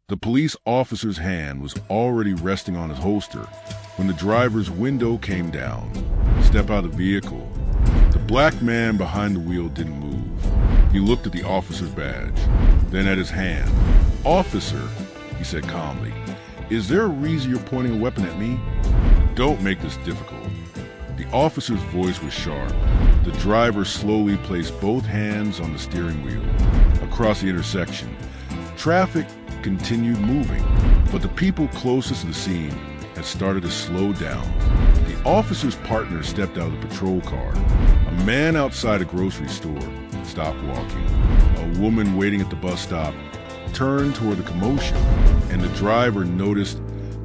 The police officer's hand was already resting on his holster when the driver's window came down. Step out of the vehicle. The black man behind the wheel didn't move. He looked at the officer's badge, then at his hand. "Officer," he said calmly, "is there a reason you're pointing a weapon at me?" "Don't make this difficult." The officer's voice was sharp. The driver slowly placed both hands on the steering wheel. Across the intersection, traffic continued moving, but the people closest to the scene had started to slow down. The officer's partner stepped out of the patrol car. A man outside a grocery store stopped walking. A woman waiting at the bus stop turned toward the commotion, and the driver noticed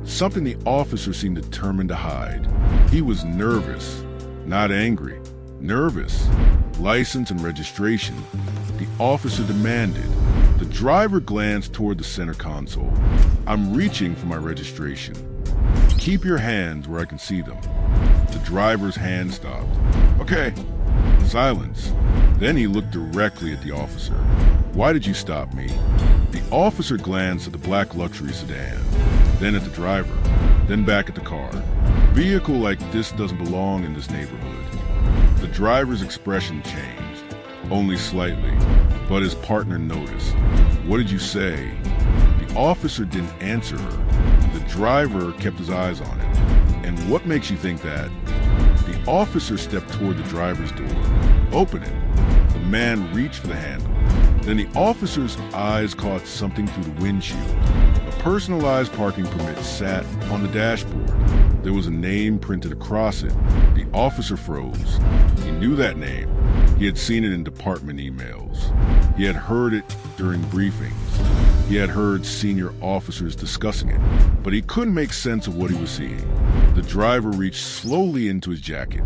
something the officer seemed determined to hide. He was nervous, not angry. Nervous. License and registration, the officer demanded. The driver glanced toward the center console. "I'm reaching for my registration." "Keep your hands where I can see them." The driver's hand stopped. "Okay." Silence. Then he looked directly at the officer. "Why did you stop me?" The officer glanced at the black luxury sedan, then at the driver, then back at the car. "Vehicle like this doesn't belong in this neighborhood." The driver's expression changed, only slightly, but his partner noticed. "What did you say?" The officer didn't answer her. The driver kept his eyes on it. "And what makes you think that?" The officer stepped toward the driver's door. "Open it." The man reached for the handle. Then the officer's eyes caught something through the windshield. A personalized parking permit sat on the dashboard. There was a name printed across it. The officer froze. He knew that name. He had seen it in department emails. He had heard it during briefings. He had heard senior officers discussing it, but he couldn't make sense of what he was seeing. The driver reached slowly into his jacket,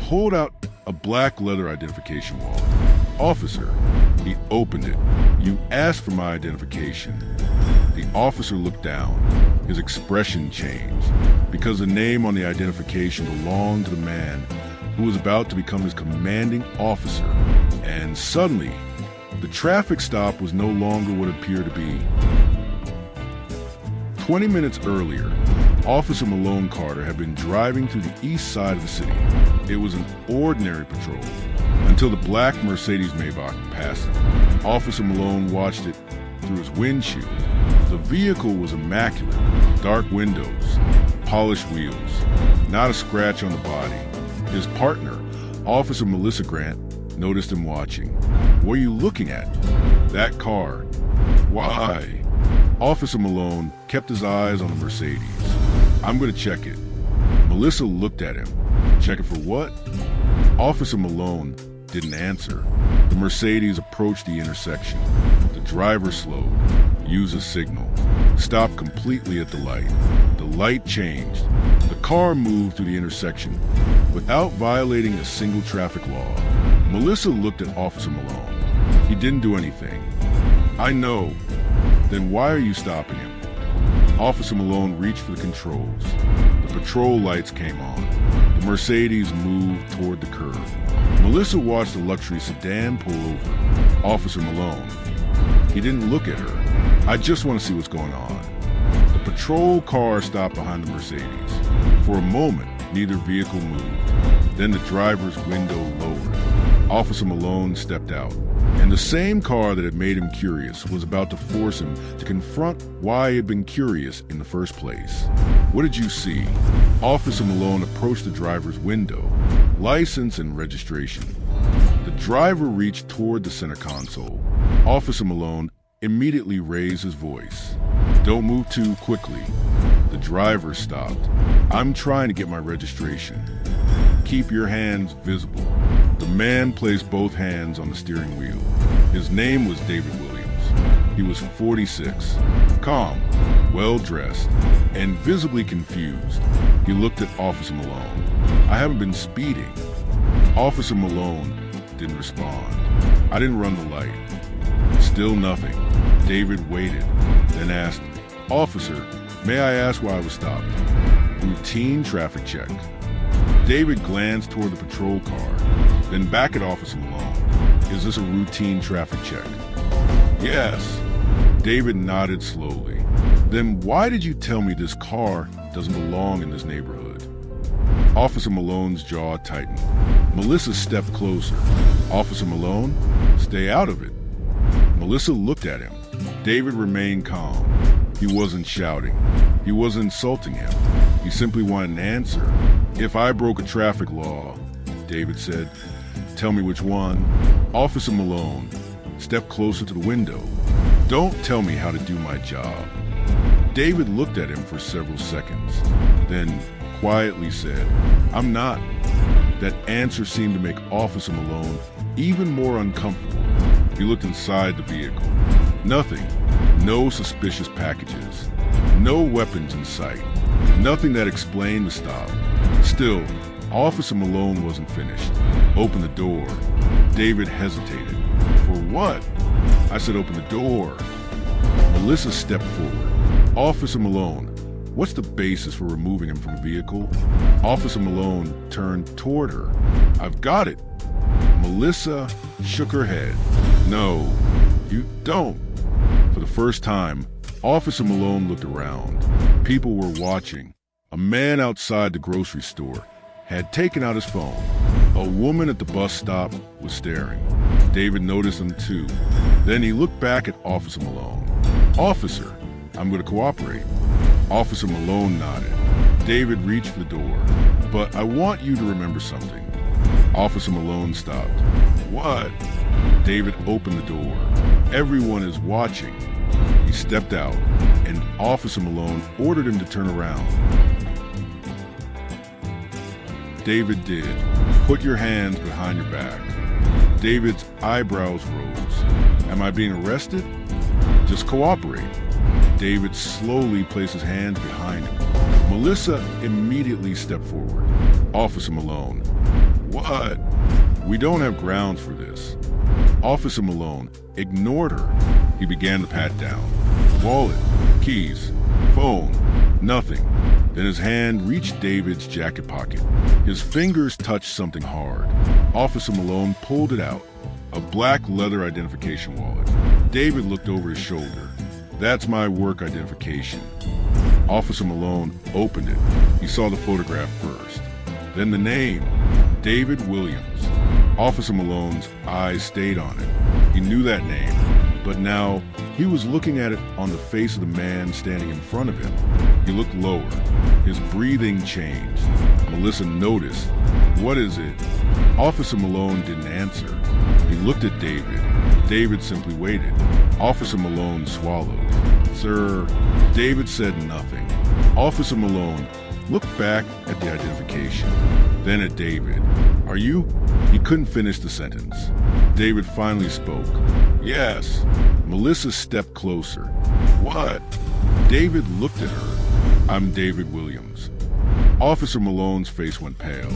pulled out a black leather identification wallet. "Officer." He opened it. "You asked for my identification." The officer looked down. His expression changed, because the name on the identification belonged to the man who was about to become his commanding officer. And suddenly, the traffic stop was no longer what it appeared to be. 20 minutes earlier, Officer Malone Carter had been driving through the east side of the city. It was an ordinary patrol, until the black Mercedes Maybach passed him. Officer Malone watched it through his windshield. The vehicle was immaculate. Dark windows, polished wheels, not a scratch on the body. His partner, Officer Melissa Grant, noticed him watching. "What are you looking at?" "That car." "Why?" Officer Malone kept his eyes on the Mercedes. "I'm going to check it." Melissa looked at him. "Check it for what?" Officer Malone didn't answer. The Mercedes approached the intersection. The driver slowed, used a signal, stopped completely at the light. The light changed. The car moved through the intersection without violating a single traffic law. Melissa looked at Officer Malone. He didn't do anything. "I know." "Then why are you stopping him?" Officer Malone reached for the controls. The patrol lights came on. The Mercedes moved toward the curb. Melissa watched the luxury sedan pull over. Officer Malone. He didn't look at her. "I just want to see what's going on." The patrol car stopped behind the Mercedes. For a moment, neither vehicle moved. Then the driver's window lowered. Officer Malone stepped out, and the same car that had made him curious was about to force him to confront why he had been curious in the first place. "What did you see?" Officer Malone approached the driver's window. "License and registration." The driver reached toward the center console. Officer Malone immediately raised his voice. "Don't move too quickly." The driver stopped. "I'm trying to get my registration." "Keep your hands visible." The man placed both hands on the steering wheel. His name was David Williams. He was 46, calm, well-dressed, and visibly confused. He looked at Officer Malone. "I haven't been speeding." Officer Malone didn't respond. "I didn't run the light." Still nothing. David waited, then asked, "Officer, may I ask why I was stopped?" "Routine traffic check." David glanced toward the patrol car, then back at Officer Malone. "Is this a routine traffic check?" "Yes." David nodded slowly. Then why did you tell me this car doesn't belong in this neighborhood? Officer Malone's jaw tightened. Melissa stepped closer. Officer Malone, stay out of it. Melissa looked at him. David remained calm. He wasn't shouting. He wasn't insulting him. He simply wanted an answer. If I broke a traffic law, David said. Tell me which one. Officer Malone, step closer to the window. Don't tell me how to do my job. David looked at him for several seconds, then quietly said, I'm not. That answer seemed to make Officer Malone even more uncomfortable. He looked inside the vehicle. Nothing. No suspicious packages. No weapons in sight. Nothing that explained the stop. Still, Officer Malone wasn't finished. Open the door. David hesitated. For what? I said open the door. Melissa stepped forward. Officer Malone, what's the basis for removing him from a vehicle? Officer Malone turned toward her. I've got it. Melissa shook her head. No, you don't. For the first time, Officer Malone looked around. People were watching. A man outside the grocery store had taken out his phone. A woman at the bus stop was staring. David noticed them too. Then he looked back at Officer Malone. Officer, I'm going to cooperate. Officer Malone nodded. David reached for the door. But I want you to remember something. Officer Malone stopped. What? David opened the door. Everyone is watching. He stepped out, and Officer Malone ordered him to turn around. David did. Put your hands behind your back. David's eyebrows rose. Am I being arrested? Just cooperate. David slowly placed his hands behind him. Melissa immediately stepped forward. Officer Malone. What? We don't have grounds for this. Officer Malone ignored her. He began to pat down. Wallet, keys, phone, nothing. Then his hand reached David's jacket pocket. His fingers touched something hard. Officer Malone pulled it out. A black leather identification wallet. David looked over his shoulder. That's my work identification. Officer Malone opened it. He saw the photograph first. Then the name, David Williams. Officer Malone's eyes stayed on it. He knew that name, but now he was looking at it on the face of the man standing in front of him. He looked lower. His breathing changed. Melissa noticed. What is it? Officer Malone didn't answer. He looked at David. David simply waited. Officer Malone swallowed. Sir, David said nothing. Officer Malone looked back at the identification, then at David. Are you? He couldn't finish the sentence. David finally spoke. Yes. Melissa stepped closer. What? David looked at her. I'm David Williams. Officer Malone's face went pale,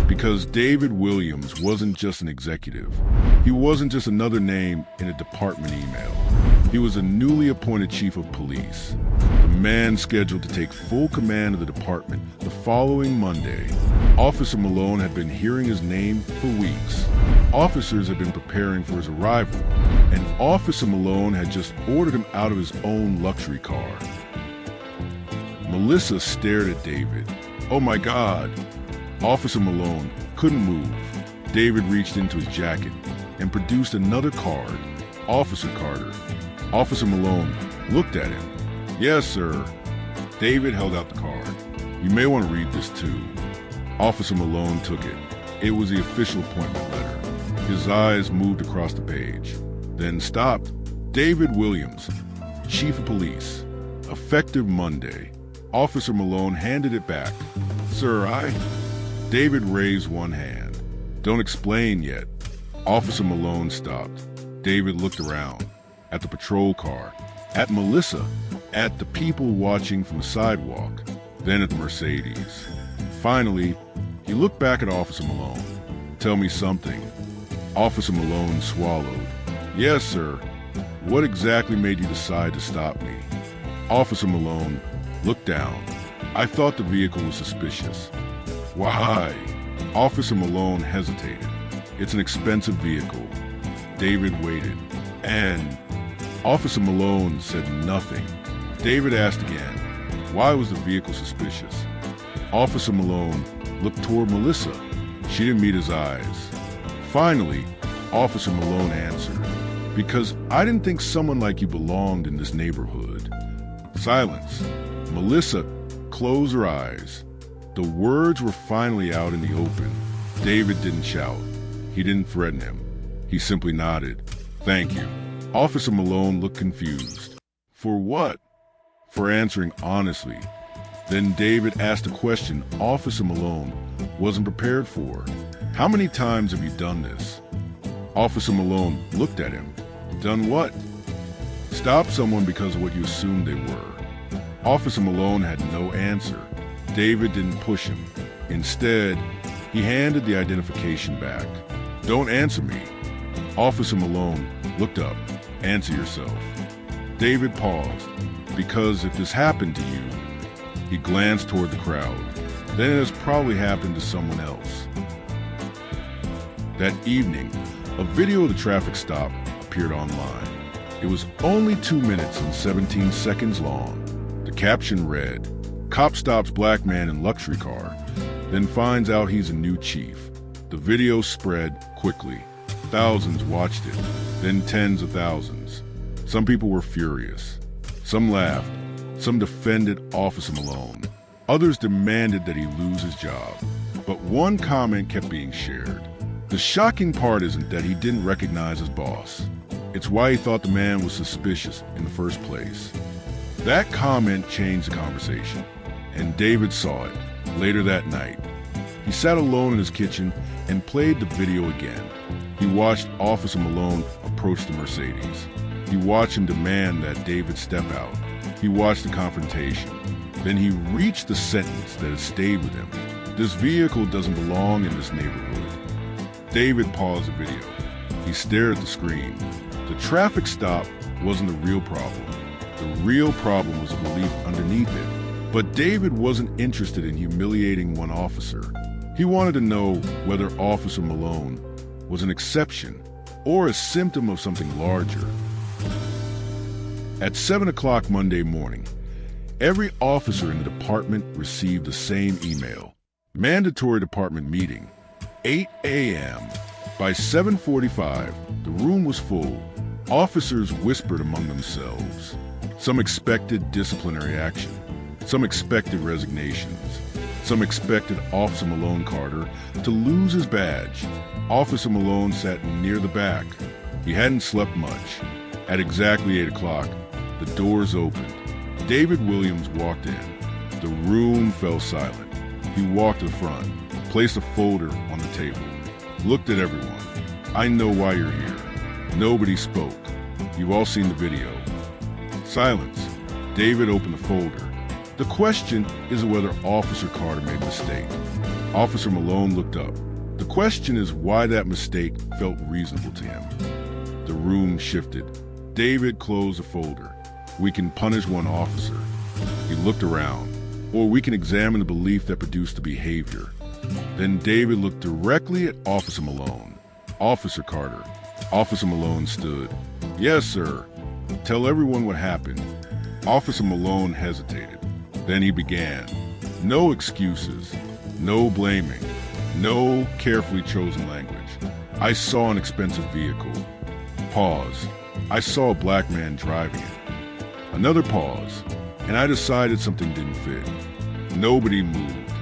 because David Williams wasn't just an executive. He wasn't just another name in a department email. He was a newly appointed chief of police, the man scheduled to take full command of the department the following Monday. Officer Malone had been hearing his name for weeks. Officers had been preparing for his arrival, and Officer Malone had just ordered him out of his own luxury car. Melissa stared at David. Oh my God. Officer Malone couldn't move. David reached into his jacket and produced another card. Officer Carter. Officer Malone looked at him. Yes, sir. David held out the card. You may want to read this too. Officer Malone took it. It was the official appointment letter. His eyes moved across the page, then stopped. David Williams, Chief of Police. Effective Monday. Officer Malone handed it back. Sir, David raised one hand. Don't explain yet. Officer Malone stopped. David looked around. At the patrol car. At Melissa. At the people watching from the sidewalk. Then at the Mercedes. Finally, he looked back at Officer Malone. Tell me something. Officer Malone swallowed. Yes, sir. What exactly made you decide to stop me? Officer Malone looked down. I thought the vehicle was suspicious. Why? Officer Malone hesitated. It's an expensive vehicle. David waited. And Officer Malone said nothing. David asked again, why was the vehicle suspicious? Officer Malone looked toward Melissa. She didn't meet his eyes. Finally, Officer Malone answered, because I didn't think someone like you belonged in this neighborhood. Silence. Melissa closed her eyes. The words were finally out in the open. David didn't shout. He didn't threaten him. He simply nodded. Thank you. Officer Malone looked confused. For what? For answering honestly. Then David asked a question Officer Malone wasn't prepared for. How many times have you done this? Officer Malone looked at him. Done what? Stop someone because of what you assumed they were. Officer Malone had no answer. David didn't push him. Instead, he handed the identification back. Don't answer me. Officer Malone looked up. Answer yourself. David paused, because if this happened to you, he glanced toward the crowd, then it has probably happened to someone else. That evening, a video of the traffic stop appeared online. It was only 2 minutes and 17 seconds long. The caption read, "Cop stops black man in luxury car, then finds out he's a new chief." The video spread quickly. Thousands watched it, then tens of thousands. Some people were furious. Some laughed. Some defended Officer Malone. Others demanded that he lose his job. But one comment kept being shared. The shocking part isn't that he didn't recognize his boss. It's why he thought the man was suspicious in the first place. That comment changed the conversation, and David saw it later that night. He sat alone in his kitchen and played the video again. He watched Officer Malone approach the Mercedes. He watched him demand that David step out. He watched the confrontation. Then he reached the sentence that had stayed with him. This vehicle doesn't belong in this neighborhood. David paused the video. He stared at the screen. The traffic stop wasn't the real problem. The real problem was the belief underneath it. But David wasn't interested in humiliating one officer. He wanted to know whether Officer Malone was an exception or a symptom of something larger. At 7 o'clock Monday morning, every officer in the department received the same email. Mandatory department meeting, 8 a.m. By 7:45, the room was full. Officers whispered among themselves. Some expected disciplinary action. Some expected resignations. Some expected Officer Malone Carter to lose his badge. Officer Malone sat near the back. He hadn't slept much. At exactly 8 o'clock, the doors opened. David Williams walked in. The room fell silent. He walked to the front, placed a folder on the table, looked at everyone. I know why you're here. Nobody spoke. You've all seen the video. Silence. David opened the folder. The question isn't whether Officer Carter made a mistake. Officer Malone looked up. The question is why that mistake felt reasonable to him. The room shifted. David closed the folder. We can punish one officer. He looked around. Or we can examine the belief that produced the behavior. Then David looked directly at Officer Malone. Officer Carter. Officer Malone stood. Yes, sir. Tell everyone what happened. Officer Malone hesitated. Then he began. No excuses. No blaming. No carefully chosen language. I saw an expensive vehicle. Pause. I saw a black man driving it. Another pause, and I decided something didn't fit. Nobody moved.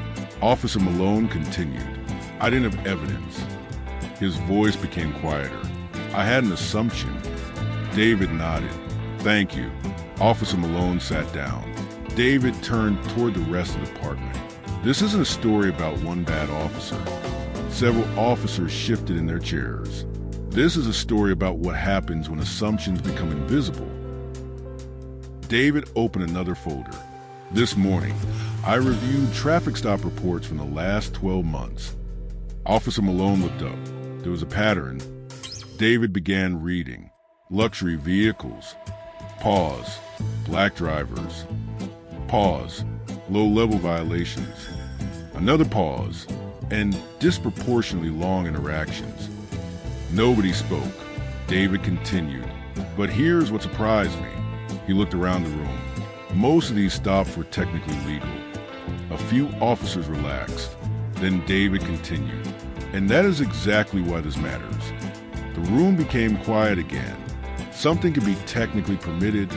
Officer Malone continued. I didn't have evidence. His voice became quieter. I had an assumption. David nodded. Thank you. Officer Malone sat down. David turned toward the rest of the department. This isn't a story about one bad officer. Several officers shifted in their chairs. This is a story about what happens when assumptions become invisible. David opened another folder. This morning, I reviewed traffic stop reports from the last 12 months. Officer Malone looked up. There was a pattern. David began reading. Luxury vehicles. Pause. Black drivers. Pause. Low-level violations. Another pause. And disproportionately long interactions. Nobody spoke. David continued. But here's what surprised me. He looked around the room. Most of these stops were technically legal. A few officers relaxed. Then David continued. And that is exactly why this matters. The room became quiet again. Something could be technically permitted.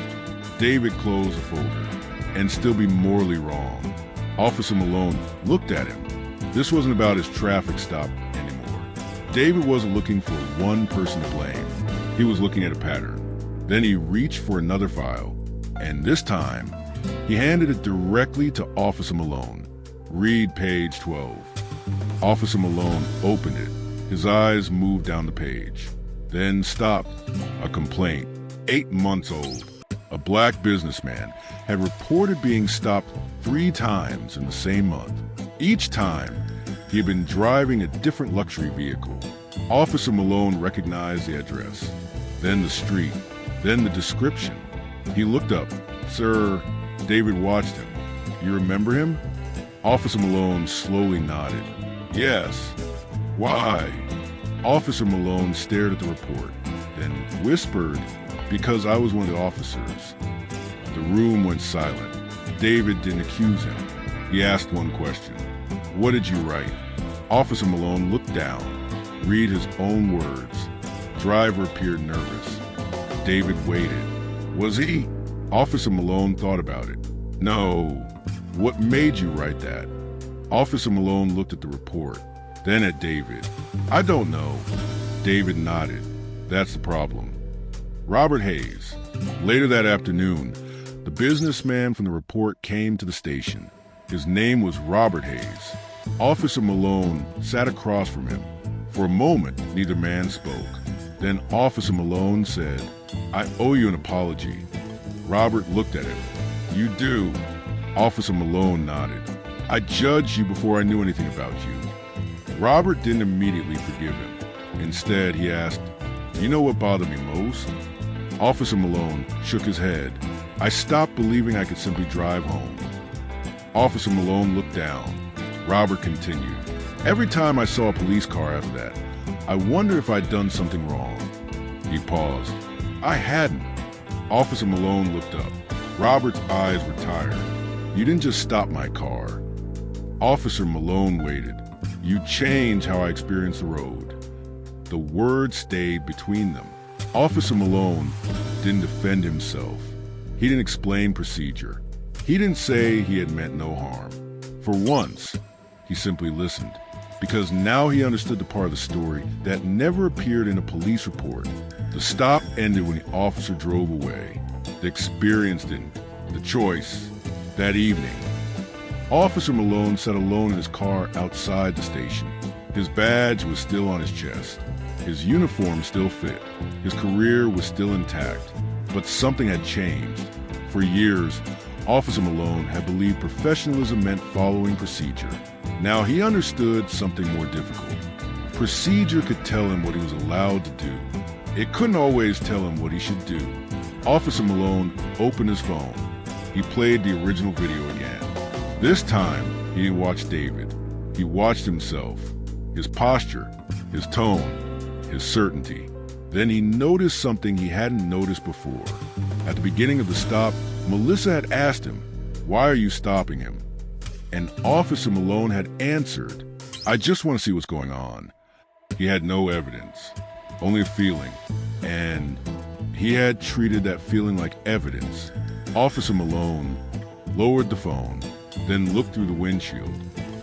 David closed the folder and still be morally wrong. Officer Malone looked at him. This wasn't about his traffic stop anymore. David wasn't looking for one person to blame. He was looking at a pattern. Then he reached for another file, and this time, he handed it directly to Officer Malone. Read page 12. Officer Malone opened it. His eyes moved down the page, then stopped. A complaint, 8 months old. A black businessman had reported being stopped 3 times in the same month. Each time, he had been driving a different luxury vehicle. Officer Malone recognized the address, then the street, then the description. He looked up. Sir, David watched him. You remember him? Officer Malone slowly nodded. Yes. Why? Officer Malone stared at the report, then whispered, because I was one of the officers. The room went silent. David didn't accuse him. He asked one question. What did you write? Officer Malone looked down. Read his own words. Driver appeared nervous. David waited. Was he? Officer Malone thought about it. No. What made you write that? Officer Malone looked at the report, then at David. I don't know. David nodded. That's the problem. Robert Hayes. Later that afternoon, the businessman from the report came to the station. His name was Robert Hayes. Officer Malone sat across from him. For a moment, neither man spoke. Then Officer Malone said, I owe you an apology. Robert looked at him. You do. Officer Malone nodded. I judged you before I knew anything about you. Robert didn't immediately forgive him. Instead, he asked, you know what bothered me most? Officer Malone shook his head. I stopped believing I could simply drive home. Officer Malone looked down. Robert continued. Every time I saw a police car after that, I wondered if I'd done something wrong. He paused. I hadn't. Officer Malone looked up. Robert's eyes were tired. You didn't just stop my car. Officer Malone waited. You changed how I experienced the road. The words stayed between them. Officer Malone didn't defend himself. He didn't explain procedure. He didn't say he had meant no harm. For once, he simply listened, because now he understood the part of the story that never appeared in a police report. The stop ended when the officer drove away. The experience didn't. The choice. That evening, Officer Malone sat alone in his car outside the station. His badge was still on his chest. His uniform still fit. His career was still intact. But something had changed. For years, Officer Malone had believed professionalism meant following procedure. Now he understood something more difficult. Procedure could tell him what he was allowed to do. It couldn't always tell him what he should do. Officer Malone opened his phone. He played the original video again. This time, he didn't watch David. He watched himself, his posture, his tone, his certainty. Then he noticed something he hadn't noticed before. At the beginning of the stop, Melissa had asked him, "Why are you stopping him?" And Officer Malone had answered, "I just want to see what's going on." He had no evidence, only a feeling, and he had treated that feeling like evidence. Officer Malone lowered the phone, then looked through the windshield.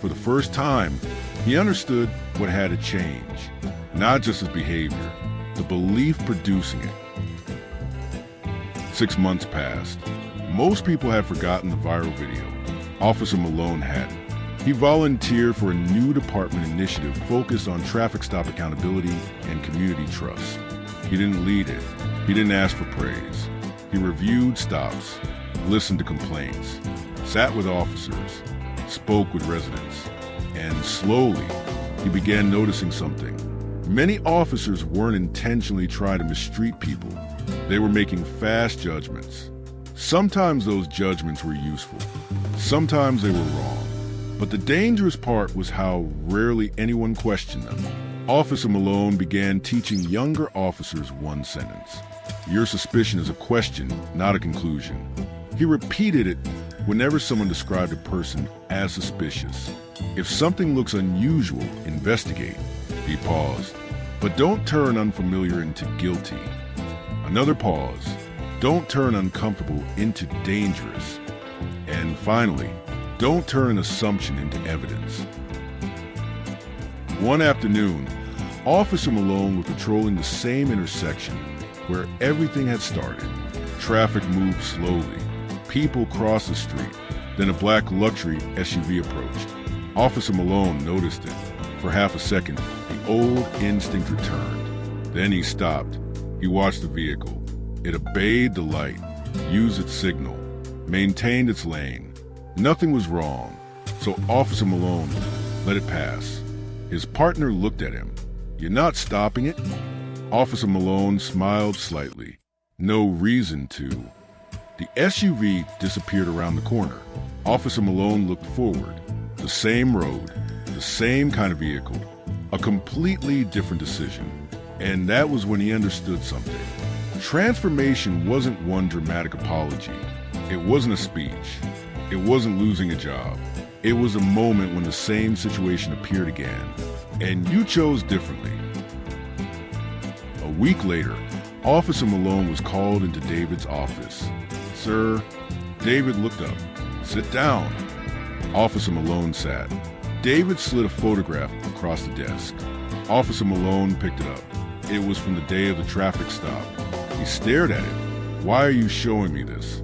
For the first time, he understood what had to change, not just his behavior, the belief producing it. 6 months passed. Most people had forgotten the viral video. Officer Malone hadn't. He volunteered for a new department initiative focused on traffic stop accountability and community trust. He didn't lead it. He didn't ask for praise. He reviewed stops, listened to complaints, sat with officers, spoke with residents, and slowly he began noticing something. Many officers weren't intentionally trying to mistreat people. They were making fast judgments. Sometimes those judgments were useful. Sometimes they were wrong. But the dangerous part was how rarely anyone questioned them. Officer Malone began teaching younger officers one sentence. Your suspicion is a question, not a conclusion. He repeated it whenever someone described a person as suspicious. If something looks unusual, investigate. He paused. But don't turn unfamiliar into guilty. Another pause. Don't turn uncomfortable into dangerous. And finally, don't turn an assumption into evidence. One afternoon, Officer Malone was patrolling the same intersection where everything had started. Traffic moved slowly. People crossed the street. Then a black luxury SUV approached. Officer Malone noticed it. For half a second, the old instinct returned. Then he stopped. He watched the vehicle. It obeyed the light, used its signal, maintained its lane. Nothing was wrong, so Officer Malone let it pass. His partner looked at him. "You're not stopping it?" Officer Malone smiled slightly. No reason to. The SUV disappeared around the corner. Officer Malone looked forward. The same road, the same kind of vehicle, a completely different decision. And that was when he understood something. Transformation wasn't one dramatic apology. It wasn't a speech. It wasn't losing a job. It was a moment when the same situation appeared again, and you chose differently. A week later, Officer Malone was called into David's office. "Sir," David looked up. "Sit down." Officer Malone sat. David slid a photograph across the desk. Officer Malone picked it up. It was from the day of the traffic stop. He stared at it. "Why are you showing me this?"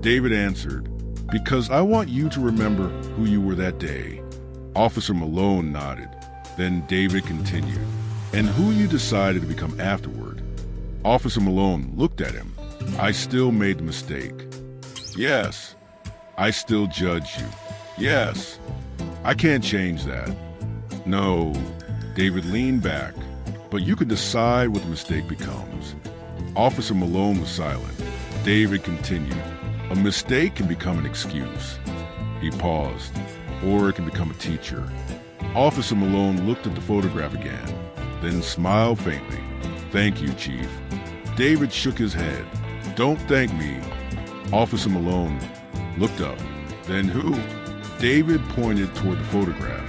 David answered, "Because I want you to remember who you were that day." Officer Malone nodded. Then David continued, "And who you decided to become afterward." Officer Malone looked at him. "I still made the mistake." "Yes." "I still judge you." "Yes." "I can't change that." "No." David leaned back. "But you can decide what the mistake becomes." Officer Malone was silent. David continued, "A mistake can become an excuse." He paused. "Or it can become a teacher." Officer Malone looked at the photograph again, then smiled faintly. "Thank you, Chief." David shook his head. "Don't thank me." Officer Malone looked up. "Then who?" David pointed toward the photograph.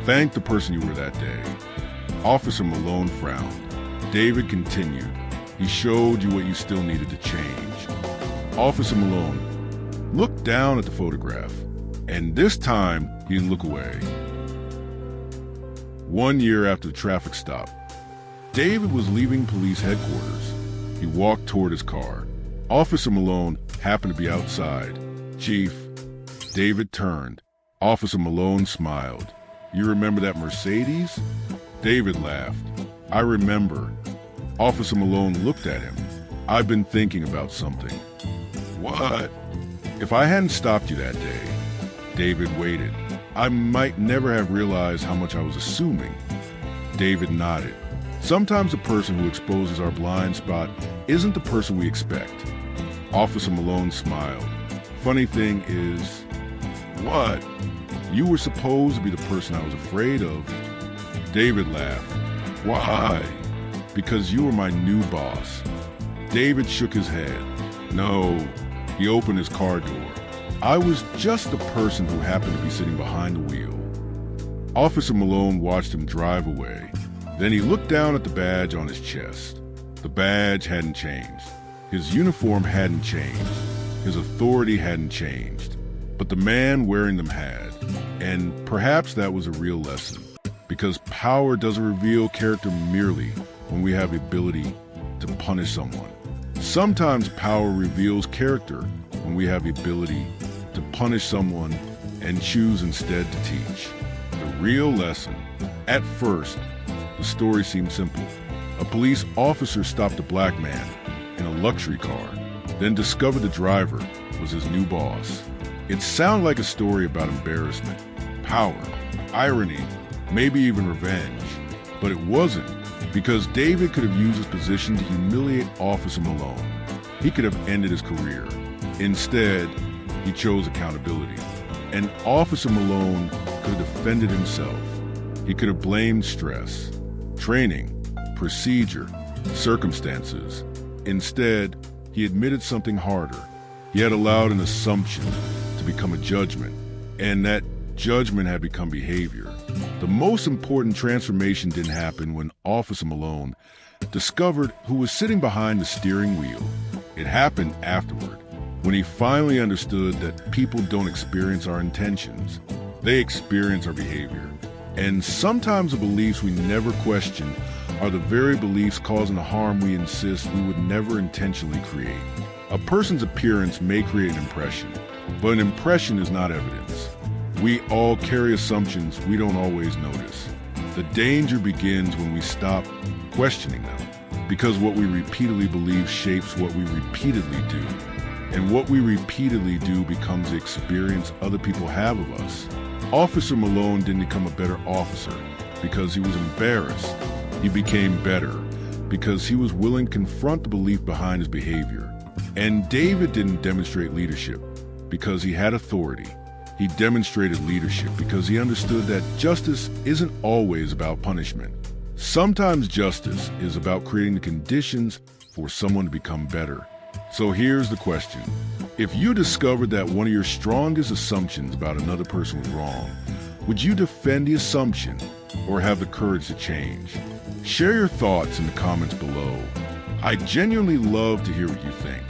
"Thank the person you were that day." Officer Malone frowned. David continued. "He showed you what you still needed to change." Officer Malone looked down at the photograph, and this time he didn't look away. 1 year after the traffic stop, David was leaving police headquarters. He walked toward his car. Officer Malone happened to be outside. "Chief." David turned. Officer Malone smiled. "You remember that Mercedes?" David laughed. "I remember." Officer Malone looked at him. "I've been thinking about something." "What?" "If I hadn't stopped you that day." David waited. "I might never have realized how much I was assuming." David nodded. "Sometimes the person who exposes our blind spot isn't the person we expect." Officer Malone smiled. "Funny thing is..." "What?" "You were supposed to be the person I was afraid of." David laughed. "Why?" "Because you were my new boss." David shook his head. "No." He opened his car door. "I was just the person who happened to be sitting behind the wheel." Officer Malone watched him drive away. Then he looked down at the badge on his chest. The badge hadn't changed. His uniform hadn't changed. His authority hadn't changed. But the man wearing them had. And perhaps that was a real lesson. Because power doesn't reveal character merely when we have the ability to punish someone. Sometimes power reveals character when we have the ability to punish someone and choose instead to teach. The real lesson. At first, the story seemed simple. A police officer stopped a black man in a luxury car, then discovered the driver was his new boss. It sounded like a story about embarrassment, power, irony, maybe even revenge. But it wasn't, because David could have used his position to humiliate Officer Malone. He could have ended his career. Instead, he chose accountability. And Officer Malone could have defended himself. He could have blamed stress, training, procedure, circumstances. Instead, he admitted something harder. He had allowed an assumption to become a judgment, and that judgment had become behavior. The most important transformation didn't happen when Officer Malone discovered who was sitting behind the steering wheel. It happened afterward, when he finally understood that people don't experience our intentions. They experience our behavior. And sometimes the beliefs we never question are the very beliefs causing the harm we insist we would never intentionally create. A person's appearance may create an impression, but an impression is not evidence. We all carry assumptions we don't always notice. The danger begins when we stop questioning them, because what we repeatedly believe shapes what we repeatedly do. And what we repeatedly do becomes the experience other people have of us. Officer Malone didn't become a better officer because he was embarrassed. He became better because he was willing to confront the belief behind his behavior. And David didn't demonstrate leadership because he had authority. He demonstrated leadership because he understood that justice isn't always about punishment. Sometimes justice is about creating the conditions for someone to become better. So here's the question. If you discovered that one of your strongest assumptions about another person was wrong, would you defend the assumption or have the courage to change? Share your thoughts in the comments below. I genuinely love to hear what you think.